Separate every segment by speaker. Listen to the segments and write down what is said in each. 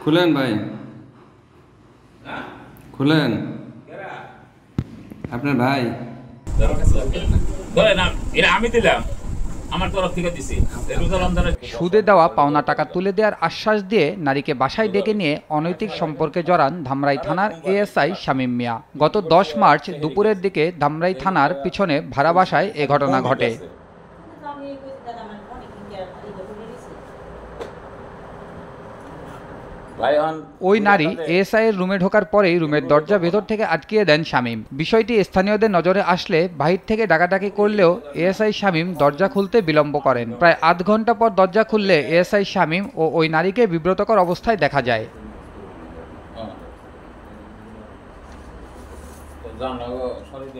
Speaker 1: খুলেন ভাই, খুলেন আপনার ভাই।
Speaker 2: সুদে দেওয়া পাওনা টাকা তুলে দেওয়ার আশ্বাস দিয়ে নারীকে বাসায় ডেকে নিয়ে অনৈতিক সম্পর্কে জড়ান ধামরাই থানার এএসআই শামীম মিয়া। গত 10 মার্চ দুপুরের দিকে ধামরাই থানার পিছনে ভাড়া বাসায় এ ঘটনা ঘটে। ওই নারী এএসআই এর রুমে ঢোকার পরেই রুমের দরজা ভেতর থেকে আটকিয়ে দেন শামীম। বিষয়টি স্থানীয়দের নজরে আসলে বাহির থেকে ডাকাডাকি করলেও এএসআই শামীম দরজা খুলতে বিলম্ব করেন। প্রায় আধ ঘন্টা পর দরজা খুললে এএসআই শামীম ও ওই নারীকে বিব্রতকর অবস্থায় দেখা যায়।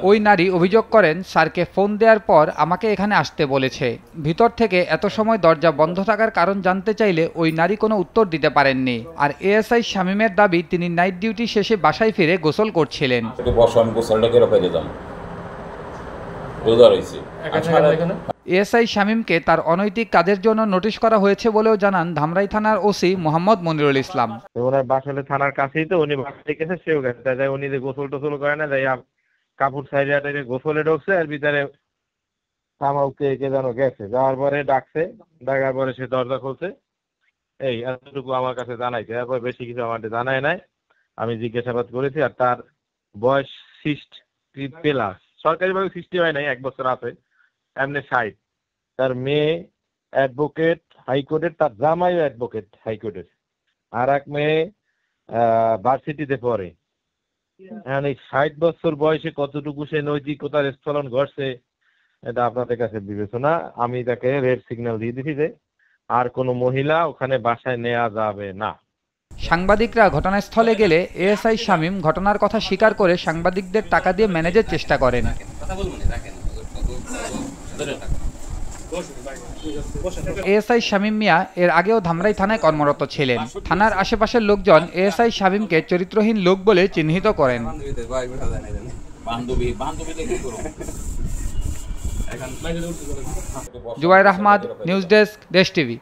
Speaker 2: ওই নারী অভিযোগ করেন, স্যারকে ফোন দেওয়ার পর আমাকে এখানে আসতে বলেছে। ভিতর থেকে এত সময় দরজা বন্ধ থাকার কারণ জানতে চাইলে ওই নারী কোনো উত্তর দিতে পারেননি। আর এএসআই শামীমের দাবি, তিনি নাইট ডিউটি শেষে বাসায় ফিরে গোসল করছিলেন। এএসআই শামীমকে তার অনৈতিক কাজের জন্য নোটিশ করা হয়েছে বলেও জানান ধামরাই থানার ওসি মোহাম্মদ মনিরুল ইসলাম।
Speaker 3: ওনার বাসলে থানার কাছেই তো, উনি বাসায় গেছে, সেও গেছে, তাই উনি যে গোসল টোসল করে না, যাই কাপড় সাইডে গোসলে ঢুকছে, আর ভিতরে থামাউকে কে যেন গেছে, যাওয়ার পরে ডাকছে, ডাকার পরে সে দরজা খুলছে। এই এতটুকু আমার কাছে জানাইছে, এরপর বেশি কিছু আমাদের জানায় নাই। আমি জিজ্ঞাসাবাদ করেছি, আর তার বয়স 60 প্লাস, সরকারিভাবে 60 হয় নাই, 1 বছর আছে, এমনি 60। তার মেয়ে অ্যাডভোকেট হাইকোর্টের, তার জামাইও অ্যাডভোকেট হাইকোর্টের, আর এক মেয়ে ভার্সিটিতে পড়ে। এখন এই 60 বছর বয়সে কতটুকু সে নৈতিকতার স্খলন ঘটছে, এটা আপনাদের কাছে বিবেচনা। আমি তাকে রেড সিগন্যাল দিয়ে দিছি যে আর কোনো মহিলা ওখানে বাসায় নেওয়া যাবে না।
Speaker 2: সাংবাদিকরা ঘটনাস্থলে গেলে এএসআই শামীম ঘটনার কথা স্বীকার করে সাংবাদিকদের টাকা দিয়ে ম্যানেজের চেষ্টা করেন। এএসআই শামীম মিয়া এর আগেও ধামরাই থানায় কর্মরত ছিলেন। থানার আশেপাশের লোকজন এএসআই শামীমকে চরিত্রহীন লোক বলে চিহ্নিত করেন। জুবাইর আহমদ, নিউজ ডেস্ক, দেশ টিভি।